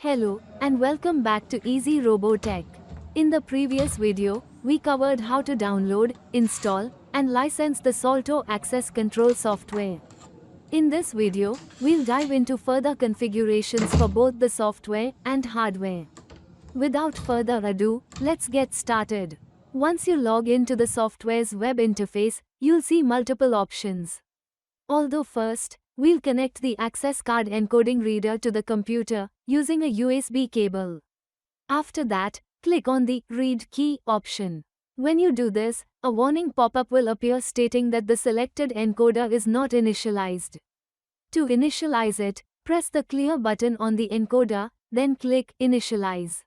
Hello, and welcome back to EasyRoboTech. In the previous video, we covered how to download, install, and license the Salto Access Control software. In this video, we'll dive into further configurations for both the software and hardware. Without further ado, let's get started. Once you log into the software's web interface, you'll see multiple options. Although first, we'll connect the access card encoding reader to the computer using a USB cable. After that, click on the Read Key option. When you do this, a warning pop-up will appear stating that the selected encoder is not initialized. To initialize it, press the Clear button on the encoder, then click Initialize.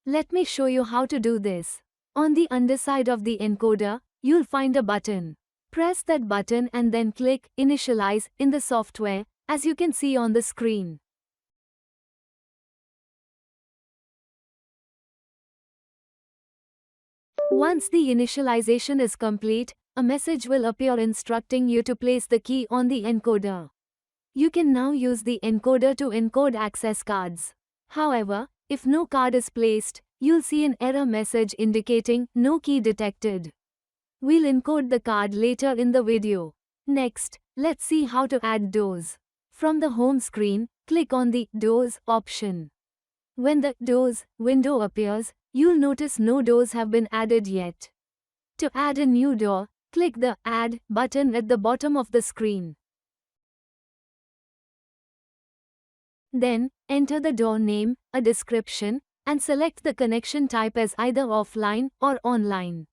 Let me show you how to do this. On the underside of the encoder, you'll find a button. Press that button and then click Initialize in the software, as you can see on the screen. Once the initialization is complete, a message will appear instructing you to place the key on the encoder. You can now use the encoder to encode access cards. However, if no card is placed, you'll see an error message indicating no key detected. We'll encode the card later in the video. Next, let's see how to add doors. From the home screen, click on the Doors option. When the Doors window appears, you'll notice no doors have been added yet. To add a new door, click the Add button at the bottom of the screen. Then, enter the door name, a description, and select the connection type as either offline or online.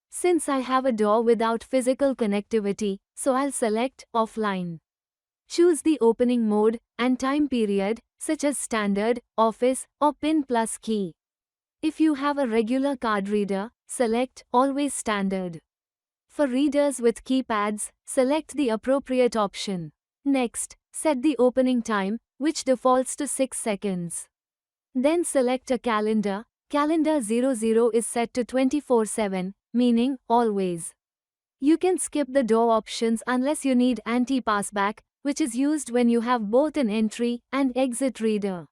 Since I have a door without physical connectivity, so I'll select offline. Choose the opening mode and time period, such as standard, office, or pin plus key. If you have a regular card reader, select always standard. For readers with keypads, select the appropriate option. Next, set the opening time, which defaults to 6 seconds. Then select a calendar. Calendar 00 is set to 24/7. Meaning, always. You can skip the door options unless you need anti-passback, which is used when you have both an entry and exit reader.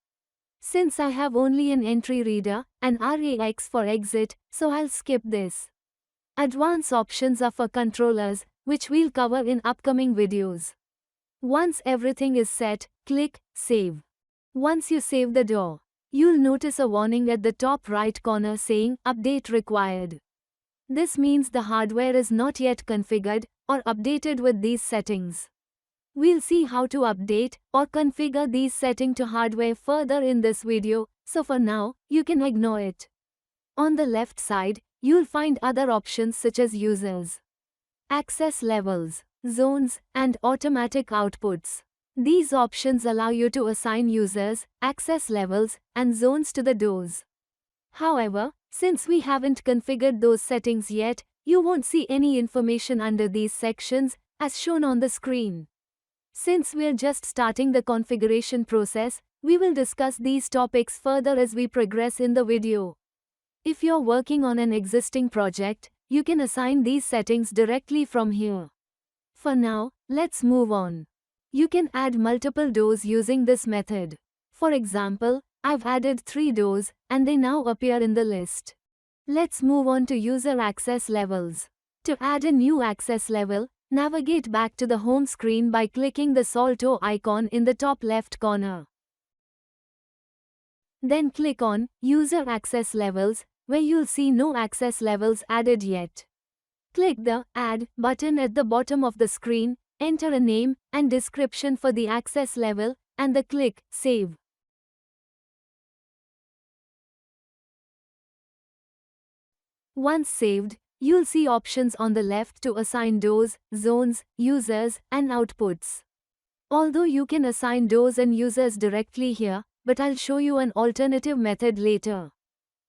Since I have only an entry reader, and RAX for exit, so I'll skip this. Advanced options are for controllers, which we'll cover in upcoming videos. Once everything is set, click Save. Once you save the door, you'll notice a warning at the top right corner saying Update required. This means the hardware is not yet configured or updated with these settings. We'll see how to update or configure these settings to hardware further in this video, so for now, you can ignore it. On the left side, you'll find other options such as users, access levels, zones, and automatic outputs. These options allow you to assign users, access levels, and zones to the doors. However, since we haven't configured those settings yet, you won't see any information under these sections, as shown on the screen. Since we're just starting the configuration process, we will discuss these topics further as we progress in the video. If you're working on an existing project, you can assign these settings directly from here. For now, let's move on. You can add multiple doors using this method. For example, I've added 3 doors, and they now appear in the list. Let's move on to user access levels. To add a new access level, navigate back to the home screen by clicking the Salto icon in the top left corner. Then click on User Access Levels, where you'll see no access levels added yet. Click the Add button at the bottom of the screen, enter a name and description for the access level, and click Save. Once saved, you'll see options on the left to assign doors, zones, users, and outputs. Although you can assign doors and users directly here, but I'll show you an alternative method later.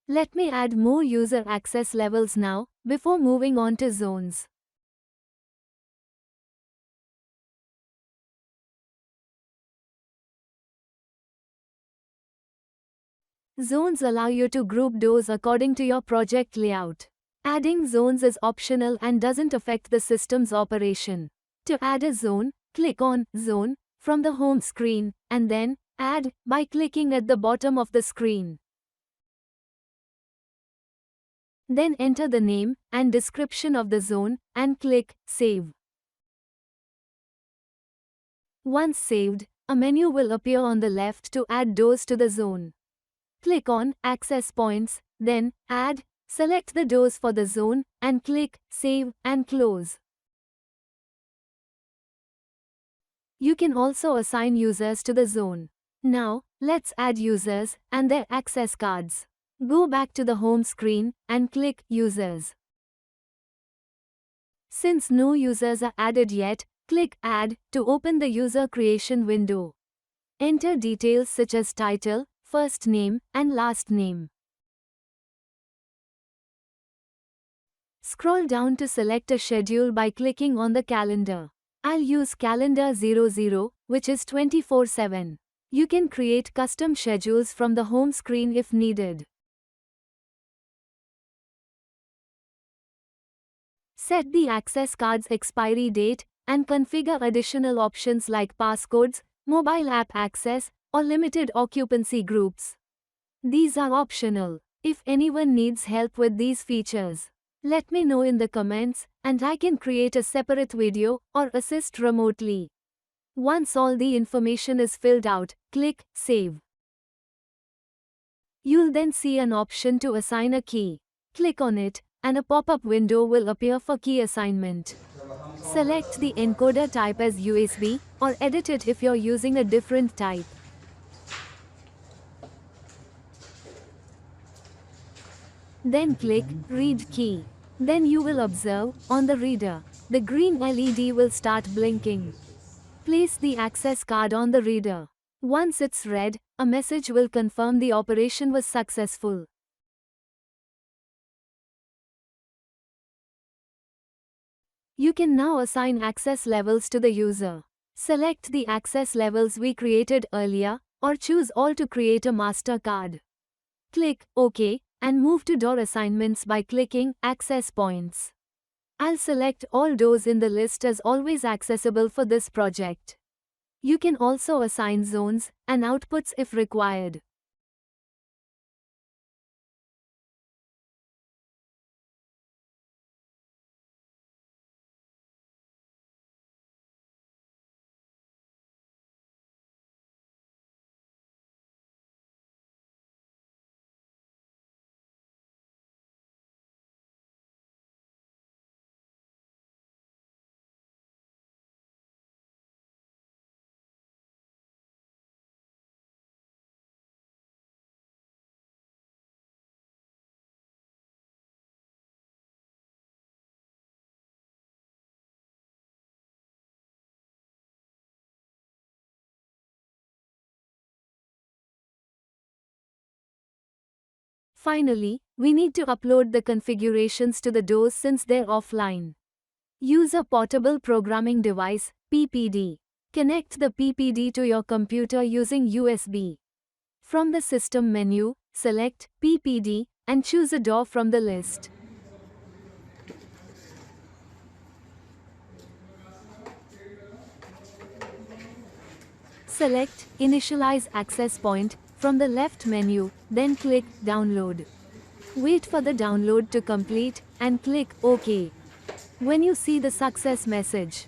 Let me add more user access levels now, before moving on to zones. Zones allow you to group doors according to your project layout. Adding zones is optional and doesn't affect the system's operation. To add a zone, click on Zone from the home screen, and then Add by clicking at the bottom of the screen. Then enter the name and description of the zone and click Save. Once saved, a menu will appear on the left to add doors to the zone. Click on Access Points, then Add, select the doors for the zone, and click Save and Close. You can also assign users to the zone. Now, let's add users and their access cards. Go back to the home screen and click Users. Since no users are added yet, click Add to open the user creation window. Enter details such as title, first name, and last name. Scroll down to select a schedule by clicking on the calendar. I'll use calendar 00, which is 24/7. You can create custom schedules from the home screen if needed. Set the access card's expiry date and configure additional options like passcodes, mobile app access, or limited occupancy groups. These are optional. If anyone needs help with these features, let me know in the comments, and I can create a separate video or assist remotely. Once all the information is filled out, click Save. You'll then see an option to assign a key. Click on it, and a pop-up window will appear for key assignment. Select the encoder type as USB, or edit it if you're using a different type. Then click Read Key. Then you will observe, on the reader, the green LED will start blinking. Place the access card on the reader. Once it's read, a message will confirm the operation was successful. You can now assign access levels to the user. Select the access levels we created earlier, or choose all to create a master card. Click OK, and move to door assignments by clicking Access Points. I'll select all doors in the list as always accessible for this project. You can also assign zones and outputs if required. Finally, we need to upload the configurations to the doors since they're offline. Use a portable programming device, PPD. Connect the PPD to your computer using USB. From the System menu, select PPD and choose a door from the list. Select Initialize Access Point from the left menu, then click Download. Wait for the download to complete and click OK. When you see the success message,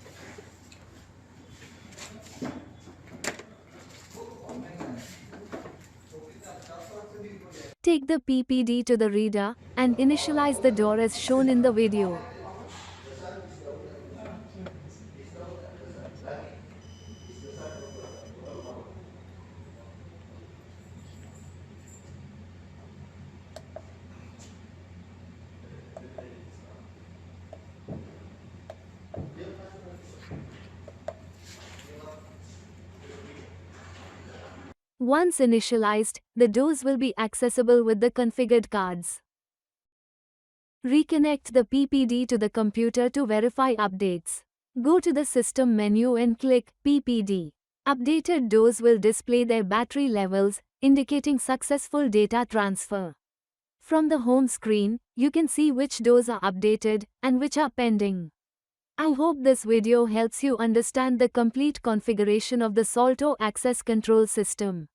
take the PPD to the reader and initialize the door as shown in the video. Once initialized, the doors will be accessible with the configured cards. Reconnect the PPD to the computer to verify updates. Go to the System menu and click PPD. Updated doors will display their battery levels, indicating successful data transfer. From the home screen, you can see which doors are updated and which are pending. I hope this video helps you understand the complete configuration of the Salto Access Control system.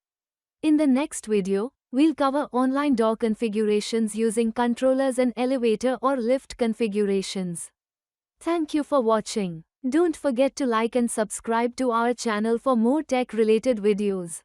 In the next video, we'll cover online door configurations using controllers and elevator or lift configurations. Thank you for watching. Don't forget to like and subscribe to our channel for more tech-related videos.